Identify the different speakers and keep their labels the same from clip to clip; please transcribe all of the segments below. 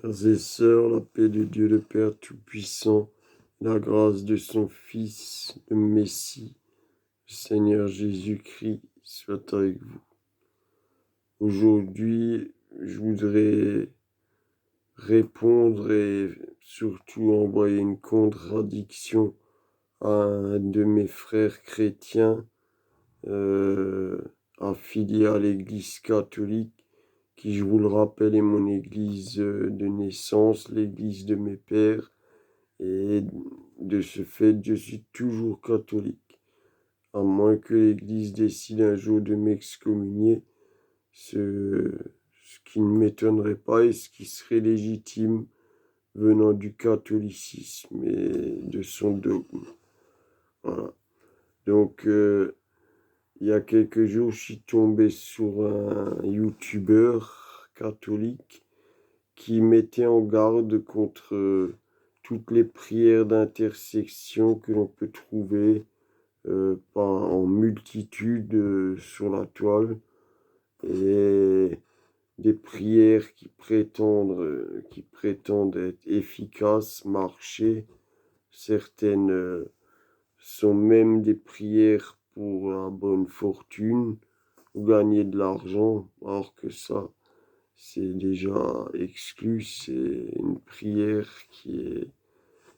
Speaker 1: Frères et sœurs, la paix de Dieu le Père Tout-Puissant, la grâce de son Fils, le Messie, le Seigneur Jésus-Christ, soit avec vous. Aujourd'hui, je voudrais répondre et surtout envoyer une contradiction à un de mes frères chrétiens affilié à l'Église catholique, qui, je vous le rappelle, est mon église de naissance, l'église de mes pères, et de ce fait, je suis toujours catholique, à moins que l'église décide un jour de m'excommunier, ce qui ne m'étonnerait pas et ce qui serait légitime venant du catholicisme et de son dogme. Voilà. Donc, il y a quelques jours, je suis tombé sur un youtubeur catholique qui mettait en garde contre toutes les prières d'intercession que l'on peut trouver en multitude sur la toile, et des prières qui prétendent être efficaces, marcher. Certaines sont même des prières pour la bonne fortune ou gagner de l'argent, alors que ça, c'est déjà exclu. C'est une prière qui est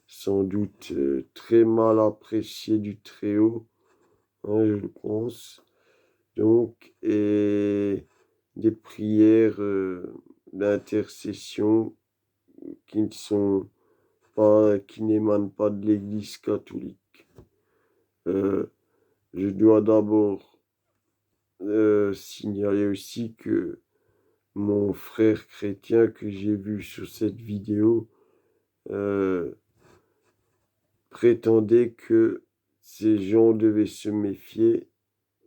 Speaker 1: sans doute très mal appréciée du Très-Haut, hein, je le pense. Donc, et des prières d'intercession qui n'émanent pas de l'Église catholique. Je dois d'abord signaler aussi que mon frère chrétien que j'ai vu sur cette vidéo prétendait que ces gens devaient se méfier.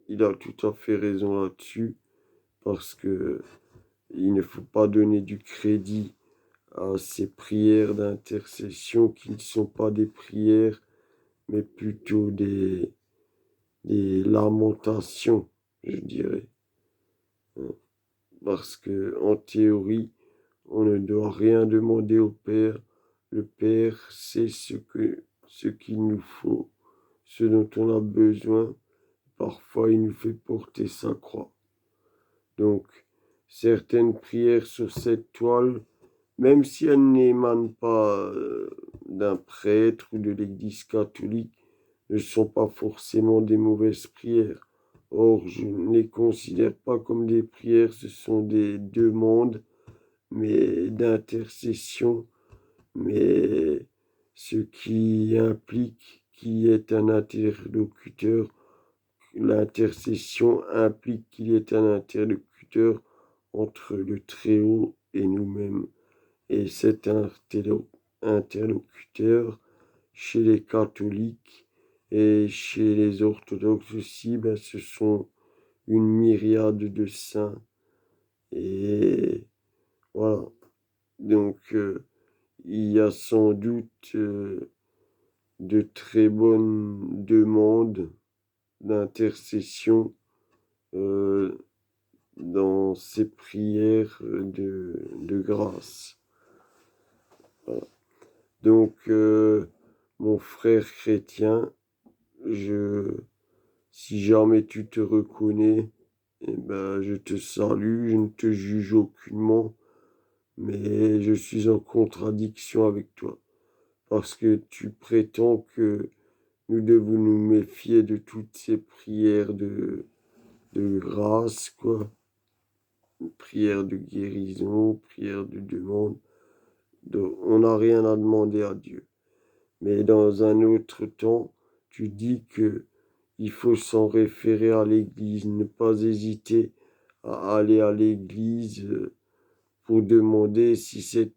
Speaker 1: Il a tout à fait raison là-dessus, parce que il ne faut pas donner du crédit à ces prières d'intercession qui ne sont pas des prières, mais plutôt des lamentations, je dirais. Parce que, en théorie, on ne doit rien demander au Père. Le Père sait ce qu'il nous faut, ce dont on a besoin. Parfois, il nous fait porter sa croix. Donc, certaines prières sur cette toile, même si elles n'émanent pas d'un prêtre ou de l'Église catholique, ne sont pas forcément des mauvaises prières. Or, je ne les considère pas comme des prières, ce sont des demandes, mais d'intercession, mais ce qui implique qu'il y ait un interlocuteur. L'intercession implique qu'il y ait un interlocuteur entre le Très-Haut et nous-mêmes. Et cet interlocuteur, chez les catholiques et chez les orthodoxes aussi, ce sont une myriade de saints. Et voilà. Donc, il y a sans doute de très bonnes demandes d'intercession dans ces prières de grâce. Voilà. Donc, mon frère chrétien, si jamais tu te reconnais, je te salue, je ne te juge aucunement, mais je suis en contradiction avec toi, parce que tu prétends que nous devons nous méfier de toutes ces prières de grâce, quoi. Prière de guérison, prière de demande. Donc, on n'a rien à demander à Dieu. Mais dans un autre temps, tu dis que il faut s'en référer à l'Église, ne pas hésiter à aller à l'Église pour demander si c'est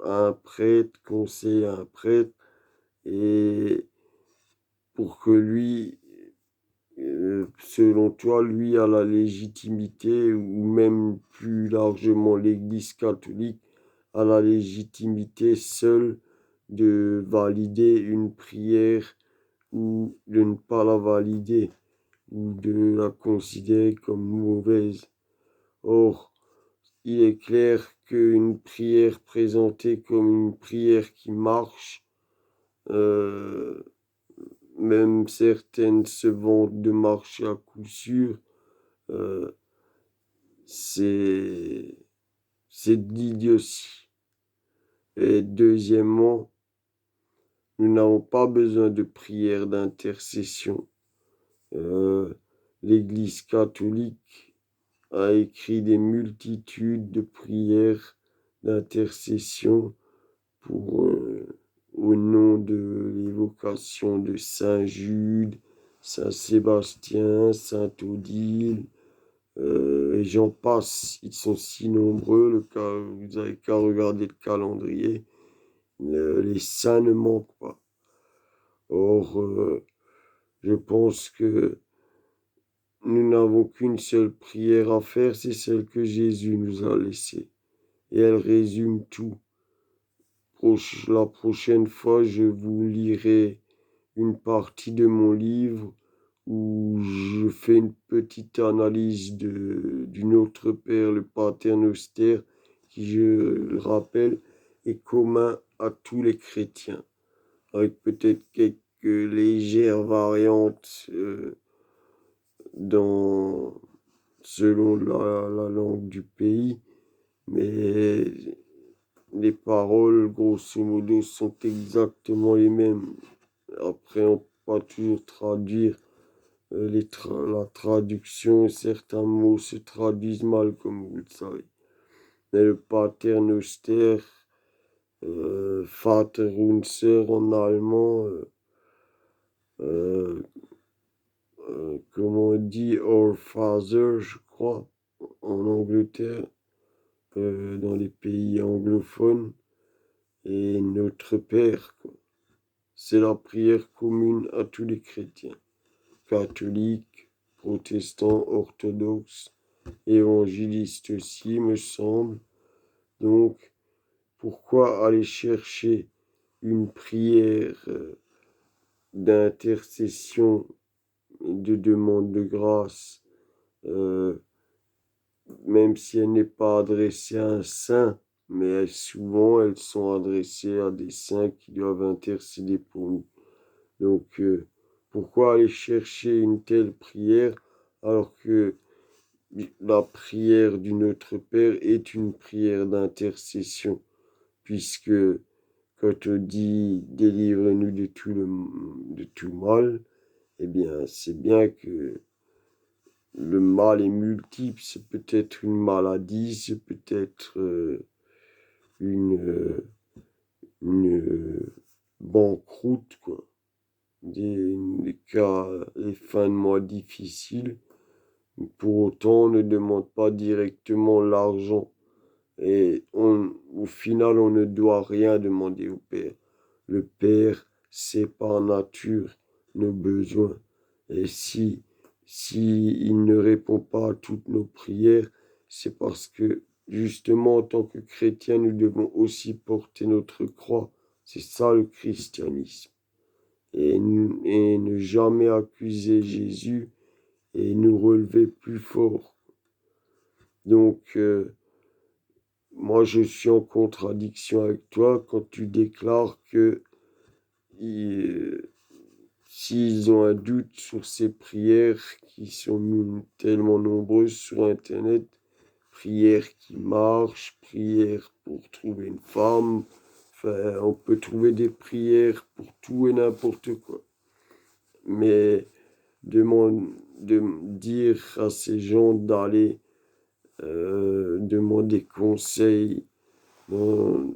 Speaker 1: un prêtre, conseiller un prêtre, et pour que lui, selon toi, lui a la légitimité, ou même plus largement l'Église catholique a la légitimité seule de valider une prière ou de ne pas la valider ou de la considérer comme mauvaise. Or, il est clair qu'une prière présentée comme une prière qui marche, même certaines se vantent de marcher à coup sûr, euh, c'est de l'idiotie. Et deuxièmement, nous n'avons pas besoin de prière d'intercession. L'Église catholique a écrit des multitudes de prières d'intercession pour, au nom de l'évocation de Saint Jude, Saint Sébastien, Saint Odile, et j'en passe. Ils sont si nombreux, vous n'avez qu'à regarder le calendrier. Les saints ne manquent pas. Or, je pense que nous n'avons qu'une seule prière à faire, c'est celle que Jésus nous a laissée. Et elle résume tout. La prochaine fois, je vous lirai une partie de mon livre où je fais une petite analyse du Notre Père, le Pater Noster, qui, je le rappelle, est commun à tous les chrétiens, avec peut-être quelques légères variantes selon la langue du pays, mais les paroles, grosso modo, sont exactement les mêmes. Après, on peut pas toujours traduire la traduction, certains mots se traduisent mal, comme vous le savez. Mais le Pater Noster, Vaterunser en allemand, euh, comment on dit, Our Father, je crois, en Angleterre, dans les pays anglophones, et Notre Père, quoi. C'est la prière commune à tous les chrétiens, catholiques, protestants, orthodoxes, évangélistes aussi, me semble. Donc, pourquoi aller chercher une prière d'intercession, de demande de grâce, même si elle n'est pas adressée à un saint, mais souvent elles sont adressées à des saints qui doivent intercéder pour nous. Donc, pourquoi aller chercher une telle prière alors que la prière du Notre Père est une prière d'intercession, puisque quand on dit délivre-nous de tout mal, eh bien, c'est bien que le mal est multiple. C'est peut-être une maladie, c'est peut-être une, banqueroute, quoi. Des cas, des fins de mois difficiles. Pour autant, on ne demande pas directement l'argent. Et au final, on ne doit rien demander au Père. Le Père sait par nature nos besoins. Et si il ne répond pas à toutes nos prières, c'est parce que, justement, en tant que chrétiens, nous devons aussi porter notre croix. C'est ça le christianisme. Et ne jamais accuser Jésus et nous relever plus fort. Donc, moi, je suis en contradiction avec toi quand tu déclares que s'ils ont un doute sur ces prières qui sont tellement nombreuses sur Internet, prières qui marchent, prières pour trouver une femme, enfin, on peut trouver des prières pour tout et n'importe quoi. Mais de dire à ces gens d'aller demander conseil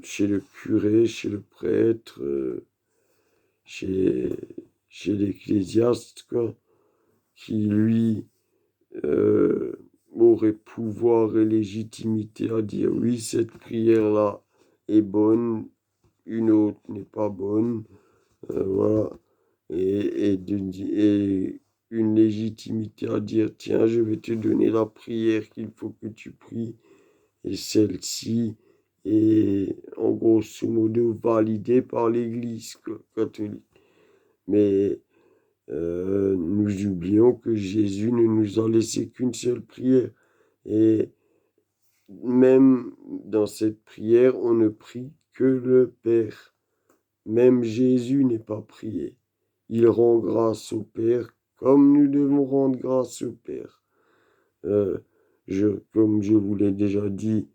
Speaker 1: chez le curé, chez le prêtre, chez, chez l'ecclésiaste, quoi, qui lui aurait pouvoir et légitimité à dire oui, cette prière-là est bonne, une autre n'est pas bonne, voilà, et une légitimité à dire tiens, je vais te donner la prière qu'il faut que tu pries, et celle-ci est en grosso modo validée par l'Église catholique. Mais nous oublions que Jésus ne nous a laissé qu'une seule prière. Et même dans cette prière, on ne prie que le Père. Même Jésus n'est pas prié. Il rend grâce au Père comme nous devons rendre grâce au Père. Euh, comme je vous l'ai déjà dit,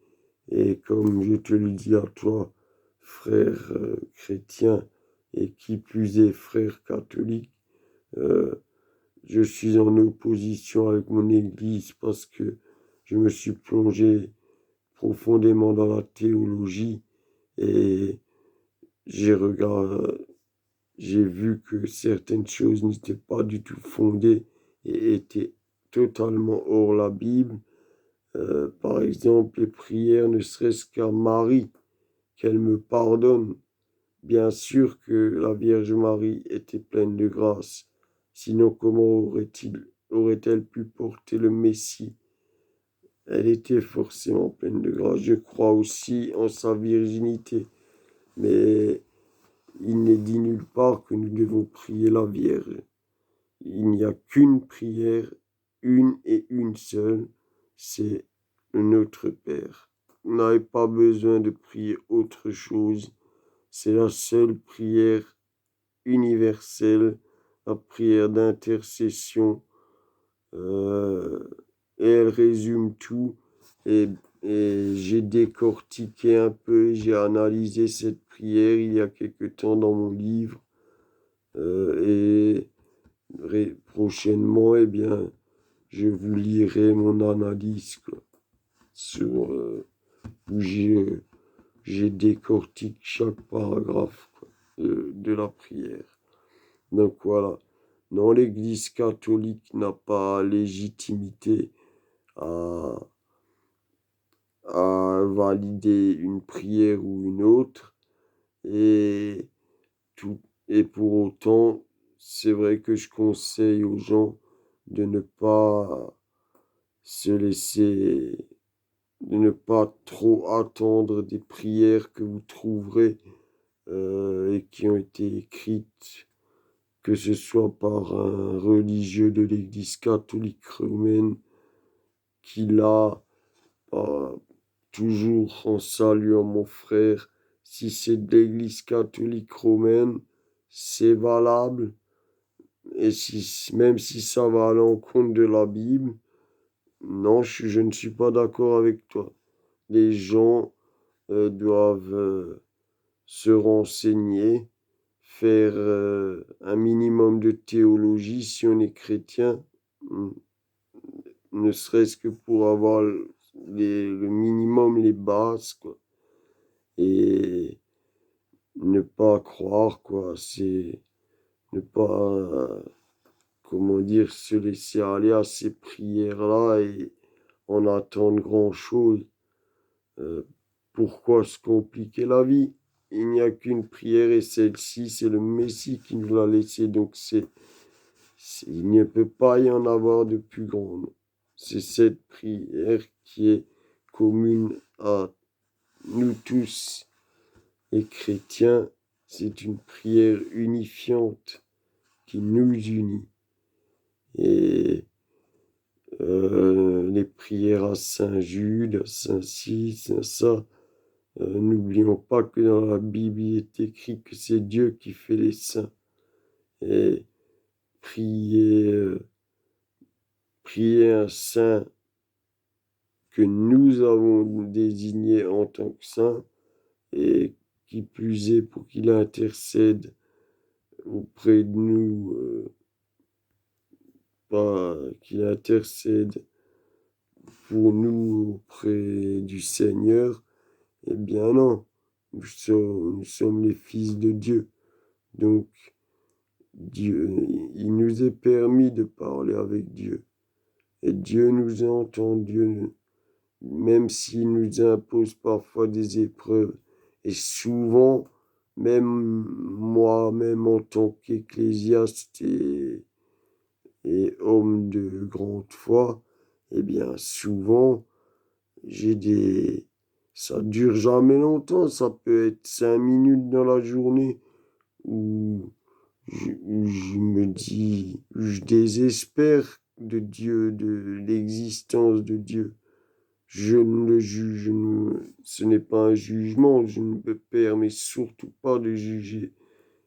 Speaker 1: et comme je te le dis à toi, frère chrétien, et qui plus est frère catholique, euh, je suis en opposition avec mon Église parce que je me suis plongé profondément dans la théologie et j'ai regardé, j'ai vu que certaines choses n'étaient pas du tout fondées et étaient totalement hors la Bible. Par exemple, les prières, ne serait-ce qu'à Marie, qu'elle me pardonne. Bien sûr que la Vierge Marie était pleine de grâce. Sinon, comment aurait-elle pu porter le Messie? Elle était forcément pleine de grâce. Je crois aussi en sa virginité. Mais il n'est dit nulle part que nous devons prier la Vierge. Il n'y a qu'une prière, une et une seule, c'est Notre Père. Vous n'avez pas besoin de prier autre chose. C'est la seule prière universelle, la prière d'intercession. Euh, et elle résume tout. Et, et j'ai décortiqué un peu, j'ai analysé cette prière il y a quelque temps dans mon livre. Et prochainement, eh bien, je vous lirai mon analyse quoi, sur où j'ai décortiqué chaque paragraphe quoi, de la prière. Donc voilà. Non, l'Église catholique n'a pas légitimité à, à valider une prière ou une autre. Et, tout, et pour autant, c'est vrai que je conseille aux gens de ne pas se laisser, de ne pas trop attendre des prières que vous trouverez et qui ont été écrites, que ce soit par un religieux de l'Église catholique romaine qui l'a toujours en saluant mon frère. Si c'est de l'Église catholique romaine, c'est valable. Et si, même si ça va à l'encontre de la Bible, non, je ne suis pas d'accord avec toi. Les gens doivent se renseigner, faire un minimum de théologie si on est chrétien, ne serait-ce que pour avoir le minimum, les bases, quoi. Et ne pas croire, quoi, c'est ne pas, comment dire, se laisser aller à ces prières-là et en attendre grand-chose. Euh, Pourquoi se compliquer la vie? Il n'y a qu'une prière et celle-ci, c'est le Messie qui nous l'a laissée. Donc il ne peut pas y en avoir de plus grande. C'est cette prière qui est commune à nous tous, les chrétiens. C'est une prière unifiante qui nous unit. Et les prières à Saint Jude, à Saint Ci, Saint ça, n'oublions pas que dans la Bible, il est écrit que c'est Dieu qui fait les saints. Et prier, prier un saint que nous avons désigné en tant que saint, et qui plus est pour qu'il intercède auprès de nous, pas qu'il intercède pour nous auprès du Seigneur, eh bien non, nous sommes les fils de Dieu. Donc, Dieu, il nous est permis de parler avec Dieu. Et Dieu nous entend, Dieu, même s'il nous impose parfois des épreuves. Et souvent, même moi, même en tant qu'ecclésiaste et homme de grande foi, eh bien, souvent, j'ai des... Ça dure jamais longtemps, ça peut être 5 minutes dans la journée où où je me dis, où je désespère de Dieu, de l'existence de Dieu. Je ne le juge, ce n'est pas un jugement, je ne me permets surtout pas de juger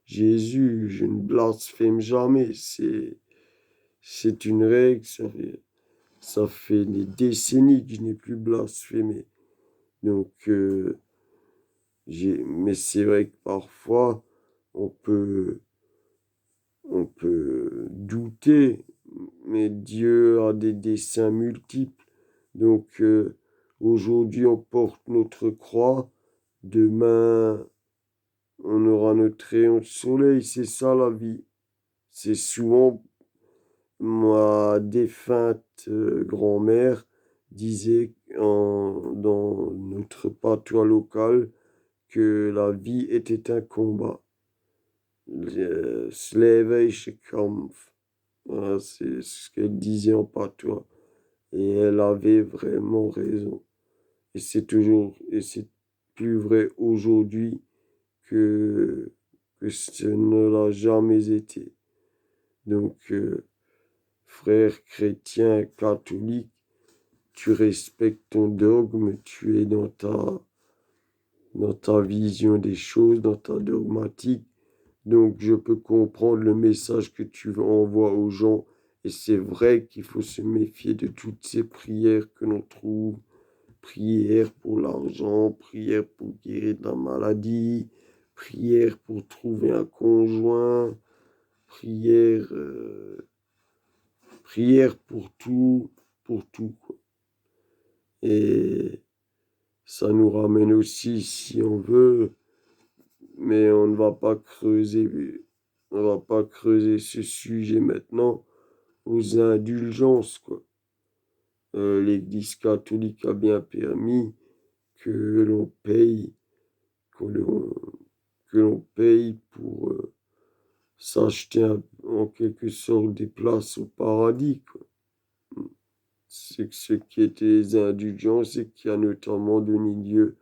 Speaker 1: Jésus, je ne blasphème jamais, c'est une règle, ça fait des décennies que je n'ai plus blasphémé. Donc, mais c'est vrai que parfois, on peut, on peut douter, mais Dieu a des desseins multiples. Donc, aujourd'hui, on porte notre croix, demain, on aura notre rayon de soleil, c'est ça la vie. C'est souvent ma défunte grand-mère disait dans notre patois local que la vie était un combat. Kampf. Voilà, c'est ce qu'elle disait en patois. Et elle avait vraiment raison. Et c'est plus vrai aujourd'hui que ce ne l'a jamais été. Donc, frère chrétien, catholique, tu respectes ton dogme, tu es dans ta vision des choses, dans ta dogmatique. Donc, je peux comprendre le message que tu envoies aux gens. Et c'est vrai qu'il faut se méfier de toutes ces prières que l'on trouve. Prières pour l'argent, prières pour guérir de la maladie, prières pour trouver un conjoint, prières, prières pour tout, quoi. Et ça nous ramène aussi, si on veut, mais on va pas creuser ce sujet maintenant, aux indulgences, quoi. L'Église catholique a bien permis que l'on paye, que l'on, que l'on paye pour s'acheter en quelque sorte des places au paradis, quoi. C'est que ce qui était les indulgences et qui a notamment donné lieu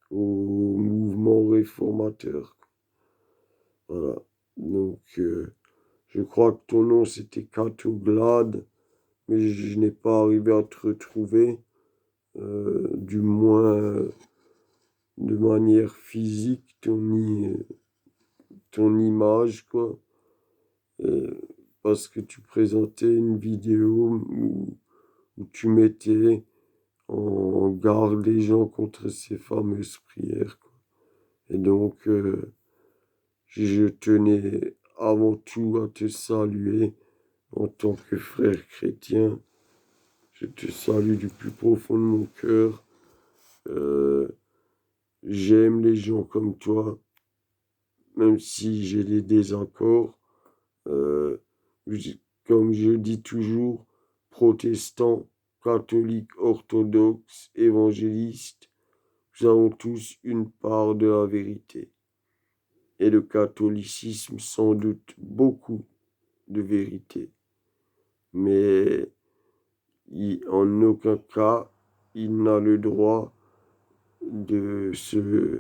Speaker 1: au mouvement réformateur. Voilà. Donc, je crois que ton nom c'était Catoglade, mais je n'ai pas arrivé à te retrouver, du moins de manière physique, ton image, quoi. Euh, Parce que tu présentais une vidéo où tu mettais en garde les gens contre ces fameuses prières, quoi. Et donc, je tenais avant tout à te saluer en tant que frère chrétien. Je te salue du plus profond de mon cœur. Euh, J'aime les gens comme toi, même si j'ai des désaccords. Euh, Comme je dis toujours, protestants, catholiques, orthodoxes, évangélistes, nous avons tous une part de la vérité. Et le catholicisme, sans doute, beaucoup de vérité. Mais en aucun cas, il n'a le droit de se,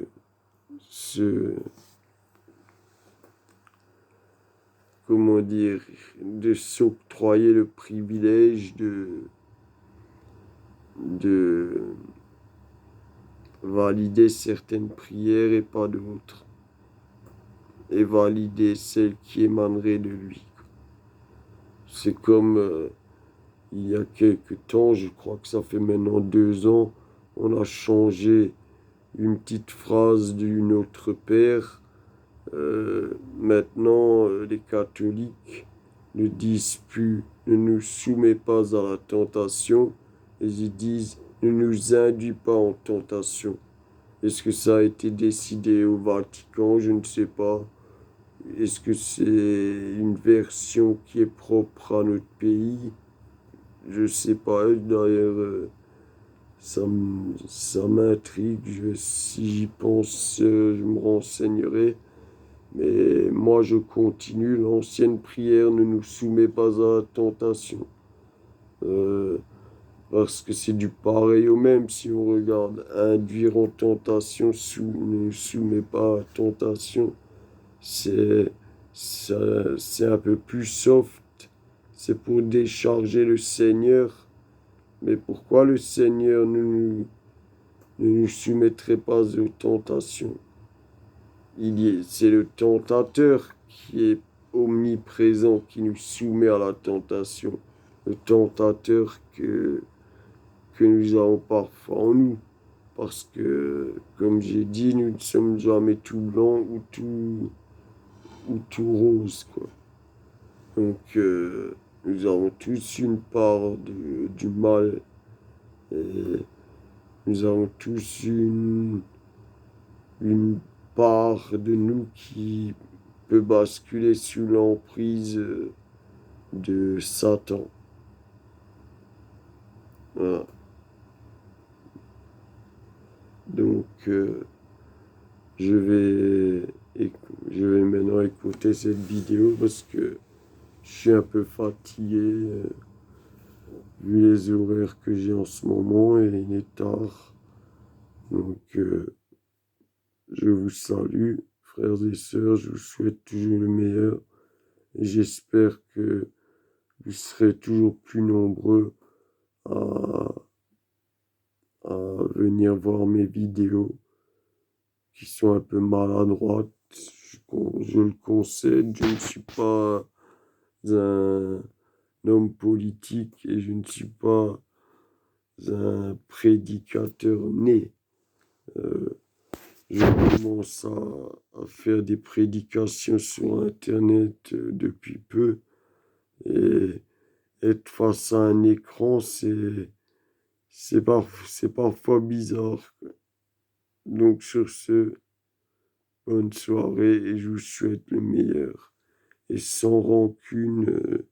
Speaker 1: comment dire, de s'octroyer le privilège de valider certaines prières et pas d'autres, et valider celles qui émaneraient de lui. C'est comme il y a quelque temps, je crois que ça fait maintenant 2 ans, on a changé une petite phrase du Notre Père. Maintenant, les catholiques ne disent plus ne nous soumets pas à la tentation, et ils disent ne nous induis pas en tentation. Est-ce que ça a été décidé au Vatican? Je ne sais pas. Est-ce que c'est une version qui est propre à notre pays? Je ne sais pas. D'ailleurs, ça m'intrigue. Si j'y pense, je me renseignerai. Mais moi, je continue. L'ancienne prière ne nous soumet pas à la tentation. Euh, Parce que c'est du pareil au même. Si on regarde induire en tentation, ne soumet pas à la tentation. C'est c'est un peu plus soft. C'est pour décharger le Seigneur. Mais pourquoi le Seigneur ne nous soumettrait pas aux tentations? C'est le tentateur qui est omniprésent, qui nous soumet à la tentation. Le tentateur que nous avons parfois en nous. Parce que, comme j'ai dit, nous ne sommes jamais tout blanc ou tout rose, quoi. Donc, nous avons tous une part du mal. Et nous avons tous une part de nous qui peut basculer sous l'emprise de Satan. Voilà. Donc, je vais, je vais maintenant écouter cette vidéo parce que je suis un peu fatigué vu les horaires que j'ai en ce moment et il est tard. Donc, je vous salue, frères et sœurs, je vous souhaite toujours le meilleur et j'espère que vous serez toujours plus nombreux à, à venir voir mes vidéos qui sont un peu maladroites. Je le concède, je ne suis pas un homme politique et je ne suis pas un prédicateur né. Euh, je commence à faire des prédications sur Internet depuis peu et être face à un écran, c'est parfois bizarre. Donc sur ce, bonne soirée et je vous souhaite le meilleur. Et sans rancune,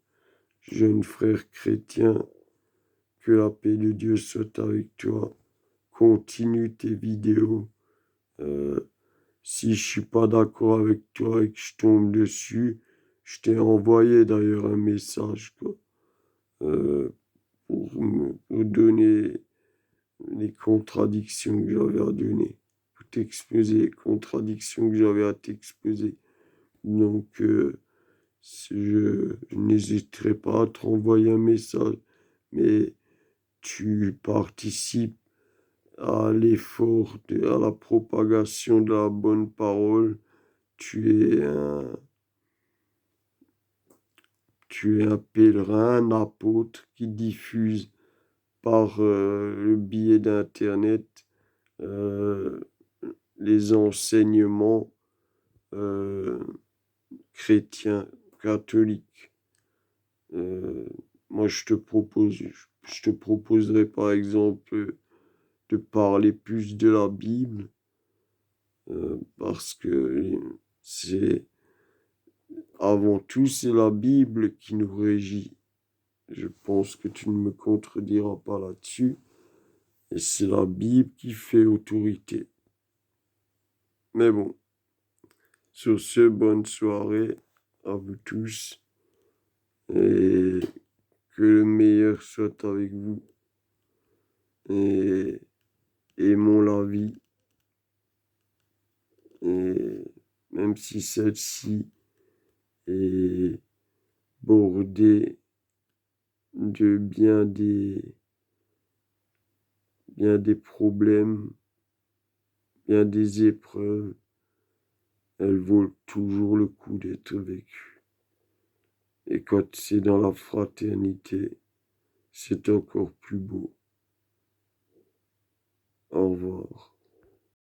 Speaker 1: jeune frère chrétien, que la paix de Dieu soit avec toi. Continue tes vidéos. Euh, Si je suis pas d'accord avec toi et que je tombe dessus, je t'ai envoyé d'ailleurs un message quoi, euh, pour donner les contradictions que j'avais à donner, pour t'exposer les contradictions que j'avais à t'exposer. Donc, je n'hésiterai pas à te renvoyer un message, mais tu participes à l'effort, à la propagation de la bonne parole. Tu es tu es un pèlerin, un apôtre qui diffuse par le biais d'Internet euh, les enseignements euh, chrétiens, catholiques. Euh, Moi, je te proposerais par exemple de parler plus de la Bible parce que c'est avant tout, c'est la Bible qui nous régit. Je pense que tu ne me contrediras pas là-dessus. Et c'est la Bible qui fait autorité. Mais bon, sur ce, bonne soirée à vous tous. Et que le meilleur soit avec vous. Et aimons la vie. Et même si celle-ci est bordée de bien des problèmes, bien des épreuves, elle vaut toujours le coup d'être vécue. Et quand c'est dans la fraternité, c'est encore plus beau. Au revoir.